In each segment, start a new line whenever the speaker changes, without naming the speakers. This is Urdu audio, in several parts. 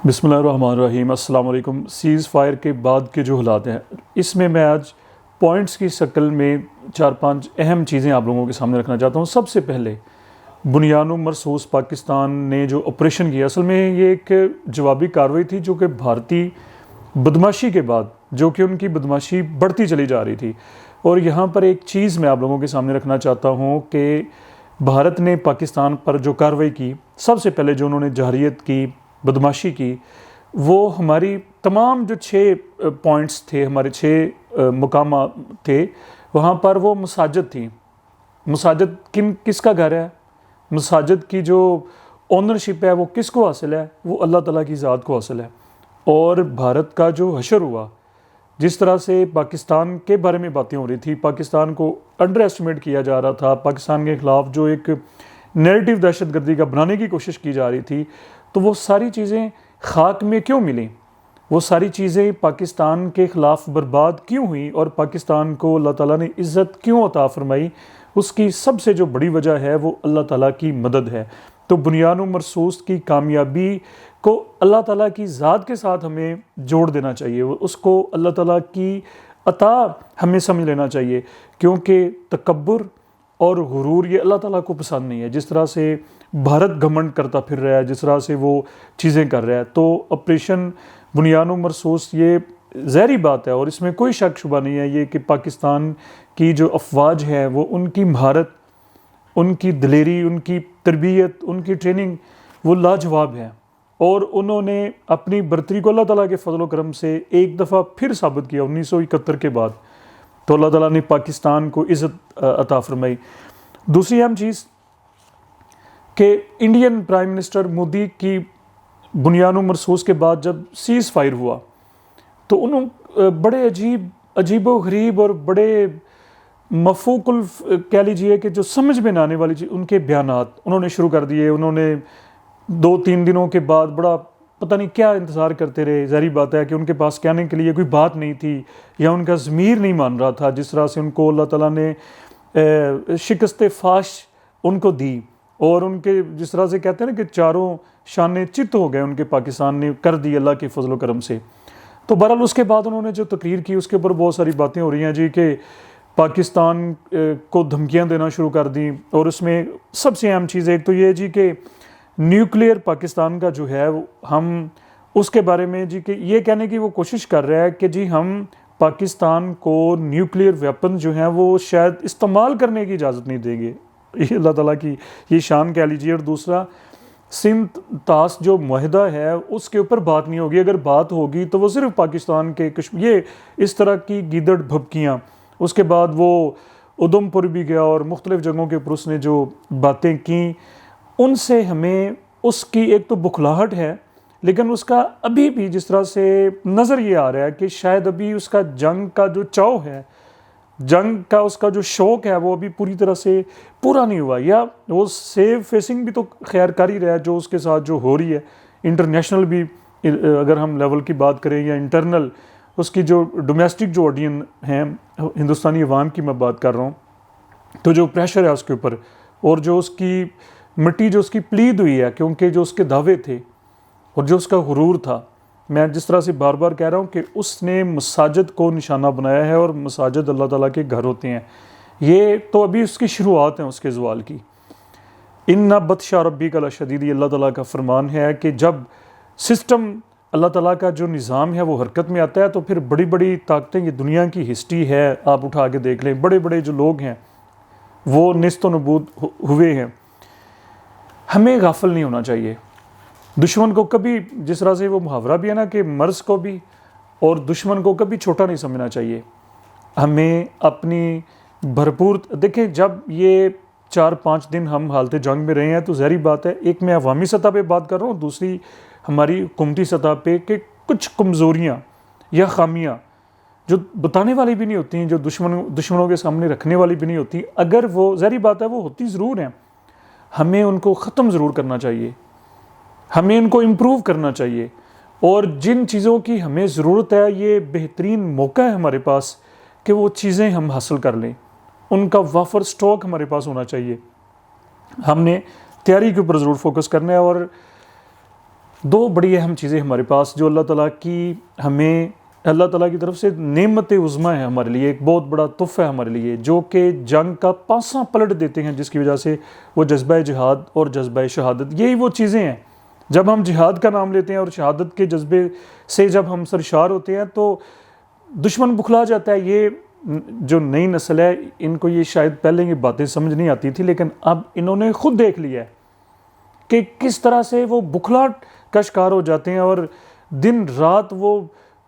بسم اللہ الرحمن الرحیم۔ السلام علیکم۔ سیز فائر کے بعد کے جو حالات ہیں اس میں آج پوائنٹس کی شکل میں 4-5 اہم چیزیں آپ لوگوں کے سامنے رکھنا چاہتا ہوں۔ سب سے پہلے بنیانوں مرصوص پاکستان نے جو آپریشن کیا، اصل میں یہ ایک جوابی کارروائی تھی جو کہ بھارتی بدماشی کے بعد جو کہ ان کی بدماشی بڑھتی چلی جا رہی تھی۔ اور یہاں پر ایک چیز میں آپ لوگوں کے سامنے رکھنا چاہتا ہوں کہ بھارت نے پاکستان پر جو کارروائی کی، سب سے پہلے جو انہوں نے جارحیت کی، بدماشی کی، وہ ہماری تمام جو 6 پوائنٹس تھے، ہمارے 6 مقامات تھے، وہاں پر وہ مساجد تھیں۔ مساجد کس کا گھر ہے؟ مساجد کی جو اونرشپ ہے وہ کس کو حاصل ہے؟ وہ اللہ تعالیٰ کی ذات کو حاصل ہے۔ اور بھارت کا جو حشر ہوا، جس طرح سے پاکستان کے بارے میں باتیں ہو رہی تھی، پاکستان کو انڈر ایسٹیمیٹ کیا جا رہا تھا، پاکستان کے خلاف جو ایک نیریٹو دہشت گردی کا بنانے کی کوشش کی جا رہی تھی، تو وہ ساری چیزیں خاک میں کیوں ملیں؟ وہ ساری چیزیں پاکستان کے خلاف برباد کیوں ہوئیں اور پاکستان کو اللہ تعالیٰ نے عزت کیوں عطا فرمائی؟ اس کی سب سے جو بڑی وجہ ہے وہ اللہ تعالیٰ کی مدد ہے۔ تو بنیان و مرصوص کی کامیابی کو اللہ تعالیٰ کی ذات کے ساتھ ہمیں جوڑ دینا چاہیے، اس کو اللہ تعالیٰ کی عطا ہمیں سمجھ لینا چاہیے، کیونکہ تکبر اور غرور یہ اللہ تعالیٰ کو پسند نہیں ہے۔ جس طرح سے بھارت گھمنڈ کرتا پھر رہا ہے، جس طرح سے وہ چیزیں کر رہا ہے، تو آپریشن بنیان و مرصوص یہ ظاہری بات ہے اور اس میں کوئی شک شبہ نہیں ہے یہ کہ پاکستان کی جو افواج ہے وہ ان کی مہارت، ان کی دلیری، ان کی تربیت، ان کی ٹریننگ وہ لاجواب ہے، اور انہوں نے اپنی برتری کو اللہ تعالیٰ کے فضل و کرم سے ایک دفعہ پھر ثابت کیا 1971 کے بعد۔ تو اللہ تعالیٰ نے پاکستان کو عزت عطا فرمائی۔ دوسری اہم چیز کہ انڈین پرائم منسٹر مودی کی بنیان و مرصوص کے بعد جب سیز فائر ہوا تو انہوں بڑے عجیب و غریب اور بڑے مفوق کہہ لیجئے کہ جو سمجھ میں نہ آنے والی چیز، ان کے بیانات انہوں نے شروع کر دیے۔ انہوں نے 2-3 دنوں کے بعد بڑا پتہ نہیں کیا انتظار کرتے رہے۔ ظاہری بات ہے کہ ان کے پاس کہنے کے لیے کوئی بات نہیں تھی یا ان کا ضمیر نہیں مان رہا تھا، جس طرح سے ان کو اللہ تعالیٰ نے شکست فاش ان کو دی، اور ان کے جس طرح سے کہتے ہیں نا کہ چاروں شانے چت ہو گئے، ان کے پاکستان نے کر دی اللہ کے فضل و کرم سے۔ تو بہرحال اس کے بعد انہوں نے جو تقریر کی اس کے اوپر بہت ساری باتیں ہو رہی ہیں جی، کہ پاکستان کو دھمکیاں دینا شروع کر دیں، اور اس میں سب سے اہم چیز ایک تو یہ جی کہ نیوکلیئر پاکستان کا جو ہے ہم اس کے بارے میں جی کہ یہ کہنے کی وہ کوشش کر رہا ہے کہ جی ہم پاکستان کو نیوکلیئر ویپن جو ہیں وہ شاید استعمال کرنے کی اجازت نہیں دیں گے۔ یہ اللہ تعالیٰ کی یہ شان کہہ لیجیے۔ اور دوسرا، سندھ طاس جو معاہدہ ہے اس کے اوپر بات نہیں ہوگی، اگر بات ہوگی تو وہ صرف پاکستان کے یہ اس طرح کی گیدڑ بھبکیاں۔ اس کے بعد وہ ادھم پور بھی گیا اور مختلف جگہوں کے اوپر اس نے جو باتیں کیں، ان سے ہمیں اس کی ایک تو بکھلاہٹ ہے، لیکن اس کا ابھی بھی جس طرح سے نظر یہ آ رہا ہے کہ شاید ابھی اس کا جنگ کا جو چاؤ ہے، جنگ کا اس کا جو شوق ہے وہ ابھی پوری طرح سے پورا نہیں ہوا، یا وہ سیو فیسنگ بھی تو خیر کر ہی رہا ہے جو اس کے ساتھ جو ہو رہی ہے، انٹرنیشنل بھی اگر ہم لیول کی بات کریں یا انٹرنل اس کی جو ڈومیسٹک جو آڈین ہیں ہندوستانی عوام کی میں بات کر رہا ہوں، تو جو پریشر ہے اس کے اوپر، اور جو اس کی مٹی جو اس کی پلید ہوئی ہے، کیونکہ جو اس کے دعوے تھے اور جو اس کا غرور تھا، میں جس طرح سے بار بار کہہ رہا ہوں کہ اس نے مساجد کو نشانہ بنایا ہے، اور مساجد اللہ تعالیٰ کے گھر ہوتے ہیں۔ یہ تو ابھی اس کی شروعات ہیں اس کے زوال کی۔ اِنَّ بَطْشَ رَبِّكَ لَشَدِيدٌ، یہ اللہ تعالیٰ کا فرمان ہے کہ جب سسٹم اللہ تعالیٰ کا جو نظام ہے وہ حرکت میں آتا ہے تو پھر بڑی بڑی طاقتیں، یہ دنیا کی ہسٹری ہے آپ اٹھا کے دیکھ لیں، بڑے بڑے جو لوگ ہیں وہ نیست و نابود ہوئے ہیں۔ ہمیں غافل نہیں ہونا چاہیے۔ دشمن کو کبھی، جس طرح سے وہ محاورہ بھی ہے نا کہ مرض کو بھی اور دشمن کو کبھی چھوٹا نہیں سمجھنا چاہیے۔ ہمیں اپنی بھرپور دیکھیں، جب یہ 4-5 دن ہم حالت جنگ میں رہے ہیں تو ظاہری بات ہے، ایک میں عوامی سطح پہ بات کر رہا ہوں، دوسری ہماری حکومتی سطح پہ، کہ کچھ کمزوریاں یا خامیاں جو بتانے والی بھی نہیں ہوتی ہیں، جو دشمنوں کے سامنے رکھنے والی بھی نہیں ہوتی، اگر وہ ظاہری بات ہے وہ ہوتی ضرور ہیں، ہمیں ان کو ختم ضرور کرنا چاہیے، ہمیں ان کو امپروو کرنا چاہیے، اور جن چیزوں کی ہمیں ضرورت ہے یہ بہترین موقع ہے ہمارے پاس کہ وہ چیزیں ہم حاصل کر لیں، ان کا وافر سٹاک ہمارے پاس ہونا چاہیے۔ ہم نے تیاری کے اوپر ضرور فوکس کرنا ہے، اور دو بڑی اہم چیزیں ہمارے پاس جو اللہ تعالیٰ کی طرف سے نعمت عظمیٰ ہے ہمارے لیے، ایک بہت بڑا تحفہ ہے ہمارے لیے، جو کہ جنگ کا پانسا پلٹ دیتے ہیں، جس کی وجہ سے وہ جذبہ جہاد اور جذبہ شہادت، یہی وہ چیزیں ہیں۔ جب ہم جہاد کا نام لیتے ہیں اور شہادت کے جذبے سے جب ہم سرشار ہوتے ہیں تو دشمن بکھلا جاتا ہے۔ یہ جو نئی نسل ہے ان کو یہ شاید پہلے یہ باتیں سمجھ نہیں آتی تھی، لیکن اب انہوں نے خود دیکھ لیا ہے کہ کس طرح سے وہ بکھلاہٹ کا شکار ہو جاتے ہیں اور دن رات وہ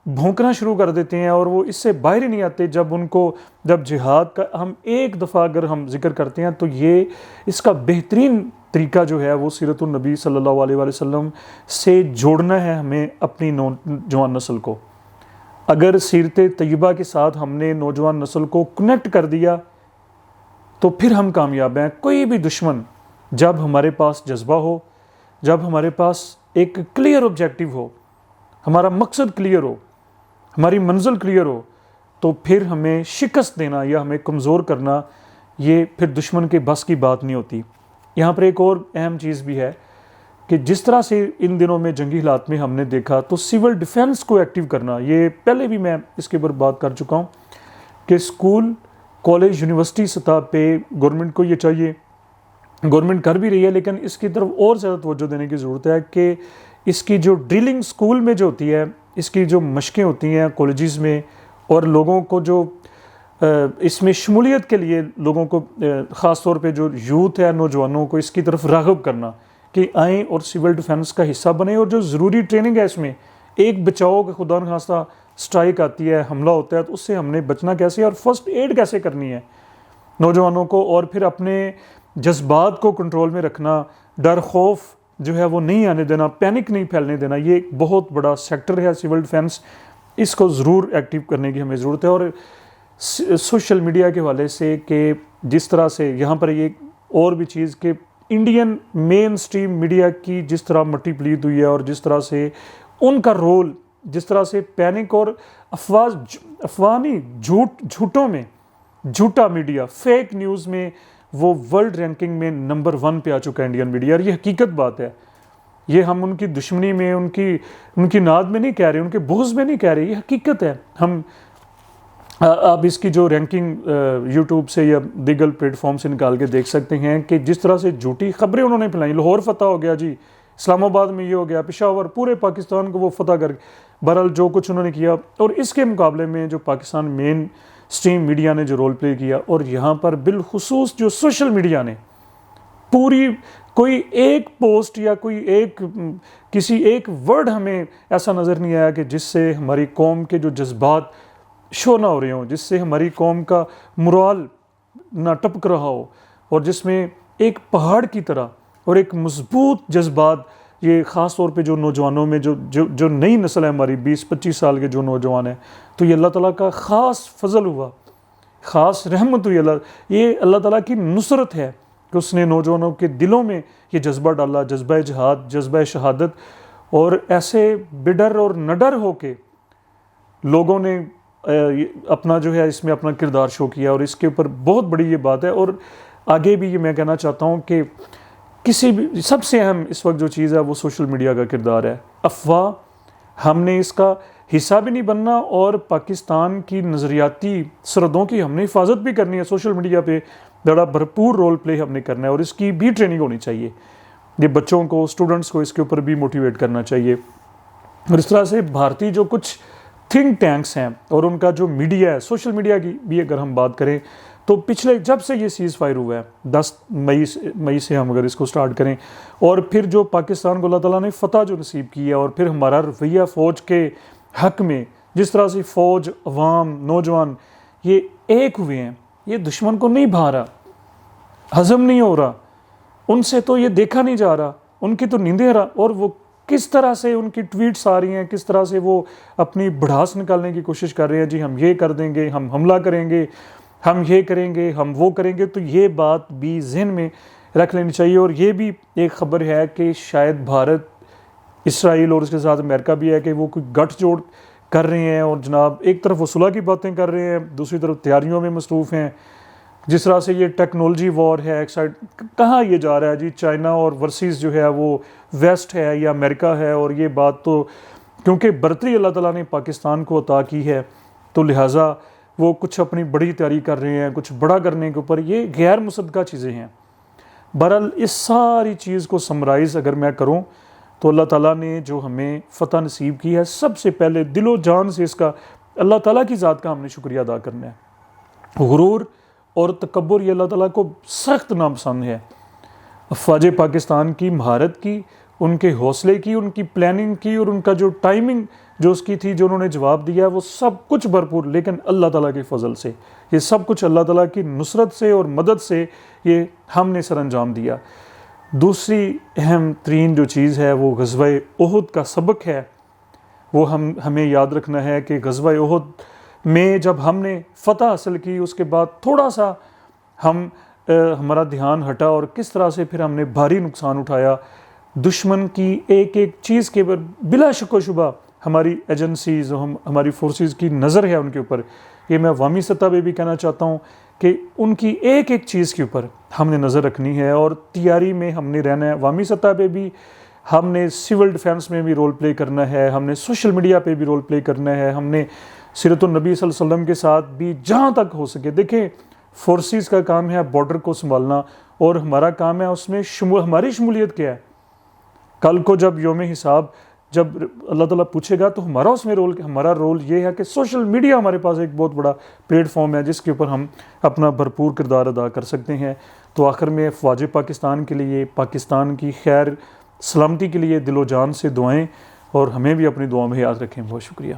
بھونکنا شروع کر دیتے ہیں اور وہ اس سے باہر ہی نہیں آتے۔ جب جہاد کا ہم ایک دفعہ اگر ہم ذکر کرتے ہیں تو یہ اس کا بہترین طریقہ جو ہے وہ سیرت النبی صلی اللہ علیہ وآلہ وسلم سے جوڑنا ہے ہمیں اپنی نوجوان نسل کو۔ اگر سیرت طیبہ کے ساتھ ہم نے نوجوان نسل کو کنیکٹ کر دیا تو پھر ہم کامیاب ہیں۔ کوئی بھی دشمن جب ہمارے پاس جذبہ ہو، جب ہمارے پاس ایک کلیئر آبجیکٹو ہو، ہمارا مقصد کلیئر ہو، ہماری منزل کلیئر ہو، تو پھر ہمیں شکست دینا یا ہمیں کمزور کرنا یہ پھر دشمن کے بس کی بات نہیں ہوتی۔ یہاں پر ایک اور اہم چیز بھی ہے کہ جس طرح سے ان دنوں میں جنگی حالات میں ہم نے دیکھا تو سول ڈیفنس کو ایکٹیو کرنا، یہ پہلے بھی میں اس کے اوپر بات کر چکا ہوں کہ اسکول، کالج، یونیورسٹی سطح پہ گورنمنٹ کو یہ چاہیے، گورنمنٹ کر بھی رہی ہے، لیکن اس کی طرف اور زیادہ توجہ دینے کی ضرورت ہے کہ اس کی جو ڈرلنگ اسکول میں جو ہوتی ہے، اس کی جو مشقیں ہوتی ہیں کالجز میں، اور لوگوں کو جو اس میں شمولیت کے لیے لوگوں کو خاص طور پہ جو یوتھ ہے، نوجوانوں کو اس کی طرف راغب کرنا کہ آئیں اور سول ڈیفنس کا حصہ بنیں، اور جو ضروری ٹریننگ ہے اس میں ایک بچاؤ کہ خدا نخواستہ سٹرائک آتی ہے، حملہ ہوتا ہے تو اس سے ہم نے بچنا کیسے اور فرسٹ ایڈ کیسے کرنی ہے نوجوانوں کو، اور پھر اپنے جذبات کو کنٹرول میں رکھنا، ڈر خوف جو ہے وہ نہیں آنے دینا، پینک نہیں پھیلنے دینا، یہ ایک بہت بڑا سیکٹر ہے سول ڈیفنس، اس کو ضرور ایکٹیو کرنے کی ہمیں ضرورت ہے۔ اور سوشل میڈیا کے حوالے سے کہ جس طرح سے یہاں پر یہ اور بھی چیز کہ انڈین مین سٹریم میڈیا کی جس طرح مٹی پلیت ہوئی ہے اور جس طرح سے ان کا رول، جس طرح سے پینک اور افواہی جھوٹوں میں، جھوٹا میڈیا، فیک نیوز میں وہ ورلڈ رینکنگ میں نمبر 1 پہ آ چکا ہے انڈین میڈیا، اور یہ حقیقت بات ہے۔ یہ ہم ان کی دشمنی میں، ان کی ناد میں نہیں کہہ رہے، ان کے بغض میں نہیں کہہ رہے، یہ حقیقت ہے۔ آپ اس کی جو رینکنگ یوٹیوب سے یا دیگر پلیٹ فارم سے نکال کے دیکھ سکتے ہیں کہ جس طرح سے جھوٹی خبریں انہوں نے پھیلائیں، لاہور فتح ہو گیا جی، اسلام آباد میں یہ ہو گیا، پشاور، پورے پاکستان کو وہ فتح کر بہرحال جو کچھ انہوں نے کیا، اور اس کے مقابلے میں جو پاکستان مین سٹریم میڈیا نے جو رول پلے کیا، اور یہاں پر بالخصوص جو سوشل میڈیا نے پوری کوئی ایک پوسٹ یا کسی ایک ورڈ ہمیں ایسا نظر نہیں آیا کہ جس سے ہماری قوم کے جو جذبات شو نہ ہو رہے ہوں، جس سے ہماری قوم کا مرال نہ ٹپک رہا ہو، اور جس میں ایک پہاڑ کی طرح اور ایک مضبوط جذبات، یہ خاص طور پہ جو نوجوانوں میں جو نئی نسل ہے ہماری 20-25 سال کے جو نوجوان ہیں، تو یہ اللہ تعالیٰ کا خاص فضل ہوا، خاص رحمت ہوئی، یہ اللہ تعالیٰ کی نصرت ہے کہ اس نے نوجوانوں کے دلوں میں یہ جذبہ ڈالا، جذبہ جہاد، جذبہ شہادت، اور ایسے بے ڈر اور نڈر ہو کے لوگوں نے اپنا جو ہے اس میں اپنا کردار شو کیا، اور اس کے اوپر بہت بڑی یہ بات ہے۔ اور آگے بھی یہ میں کہنا چاہتا ہوں کہ کسی بھی سب سے اہم اس وقت جو چیز ہے وہ سوشل میڈیا کا کردار ہے۔ افواہ، ہم نے اس کا حصہ بھی نہیں بننا، اور پاکستان کی نظریاتی سرحدوں کی ہم نے حفاظت بھی کرنی ہے۔ سوشل میڈیا پہ بڑا بھرپور رول پلے ہم نے کرنا ہے، اور اس کی بھی ٹریننگ ہونی چاہیے، یہ بچوں کو، اسٹوڈنٹس کو اس کے اوپر بھی موٹیویٹ کرنا چاہیے۔ اور اس طرح سے بھارتی جو کچھ تھنک ٹینکس ہیں اور ان کا جو میڈیا ہے، سوشل میڈیا کی بھی اگر ہم بات کریں تو پچھلے جب سے یہ سیز فائر ہوا ہے 10 مئی سے ہم اگر اس کو سٹارٹ کریں، اور پھر جو پاکستان کو اللہ تعالیٰ نے فتح جو نصیب کی ہے، اور پھر ہمارا رویہ فوج کے حق میں جس طرح سے فوج، عوام، نوجوان یہ ایک ہوئے ہیں، یہ دشمن کو نہیں بھا رہا، ہضم نہیں ہو رہا، ان سے تو یہ دیکھا نہیں جا رہا، ان کی تو نیندیں رہا، اور وہ کس طرح سے ان کی ٹویٹس آ رہی ہیں، کس طرح سے وہ اپنی بڑھاس نکالنے کی کوشش کر رہے ہیں، جی ہم یہ کر دیں گے، ہم حملہ کریں گے، ہم یہ کریں گے، ہم وہ کریں گے۔ تو یہ بات بھی ذہن میں رکھ لینی چاہیے۔ اور یہ بھی ایک خبر ہے کہ شاید بھارت، اسرائیل اور اس کے ساتھ امریکہ بھی ہے کہ وہ کوئی گٹھ جوڑ کر رہے ہیں، اور جناب ایک طرف وہ صلح کی باتیں کر رہے ہیں، دوسری طرف تیاریوں میں مصروف ہیں۔ جس طرح سے یہ ٹیکنالوجی وار ہے ایک سائڈ، کہاں یہ جا رہا ہے جی، چائنا اور ورسیز جو ہے وہ ویسٹ ہے یا امریکہ ہے، اور یہ بات تو کیونکہ برتری اللہ تعالیٰ نے پاکستان کو عطا کی ہے تو لہٰذا وہ کچھ اپنی بڑی تیاری کر رہے ہیں، کچھ بڑا کرنے کے اوپر، یہ غیر مصدقہ چیزیں ہیں۔ بہرحال اس ساری چیز کو سمرائز اگر میں کروں تو اللہ تعالیٰ نے جو ہمیں فتح نصیب کی ہے، سب سے پہلے دل و جان سے اس کا اللہ تعالیٰ کی ذات کا ہم نے شکریہ ادا کرنا ہے۔ غرور اور تکبر یہ اللہ تعالیٰ کو سخت ناپسند ہے۔ افواج پاکستان کی مہارت کی، ان کے حوصلے کی، ان کی پلاننگ کی، اور ان کا جو ٹائمنگ جو اس کی تھی، جو انہوں نے جواب دیا، وہ سب کچھ بھرپور، لیکن اللہ تعالیٰ کے فضل سے، یہ سب کچھ اللہ تعالیٰ کی نصرت سے اور مدد سے یہ ہم نے سر انجام دیا۔ دوسری اہم ترین جو چیز ہے وہ غزوہ احد کا سبق ہے۔ وہ ہمیں یاد رکھنا ہے کہ غزوہ احد میں جب ہم نے فتح حاصل کی، اس کے بعد تھوڑا سا ہمارا دھیان ہٹا، اور کس طرح سے پھر ہم نے بھاری نقصان اٹھایا۔ دشمن کی ایک ایک چیز کے اوپر بلا شک و شبہ ہماری ایجنسیز، ہماری فورسز کی نظر ہے ان کے اوپر۔ یہ میں عوامی سطح پہ بھی کہنا چاہتا ہوں کہ ان کی ایک ایک چیز کے اوپر ہم نے نظر رکھنی ہے، اور تیاری میں ہم نے رہنا ہے۔ عوامی سطح پہ بھی ہم نے سول ڈیفینس میں بھی رول پلے کرنا ہے، ہم نے سوشل میڈیا پہ بھی رول پلے کرنا ہے، ہم نے سیرت النبی صلی اللہ علیہ وسلم کے ساتھ بھی جہاں تک ہو سکے۔ دیکھیں، فورسز کا کام ہے بارڈر کو سنبھالنا، اور ہمارا کام ہے اس میں ہماری شمولیت کیا ہے۔ کل کو جب یوم حساب جب اللہ تعالیٰ پوچھے گا تو ہمارا رول یہ ہے کہ سوشل میڈیا ہمارے پاس ایک بہت بڑا پلیٹ فارم ہے جس کے اوپر ہم اپنا بھرپور کردار ادا کر سکتے ہیں۔ تو آخر میں افواج پاکستان کے لیے، پاکستان کی خیر سلامتی کے لیے دل و جان سے دعائیں، اور ہمیں بھی اپنی دعاؤں میں یاد رکھیں۔ بہت شکریہ۔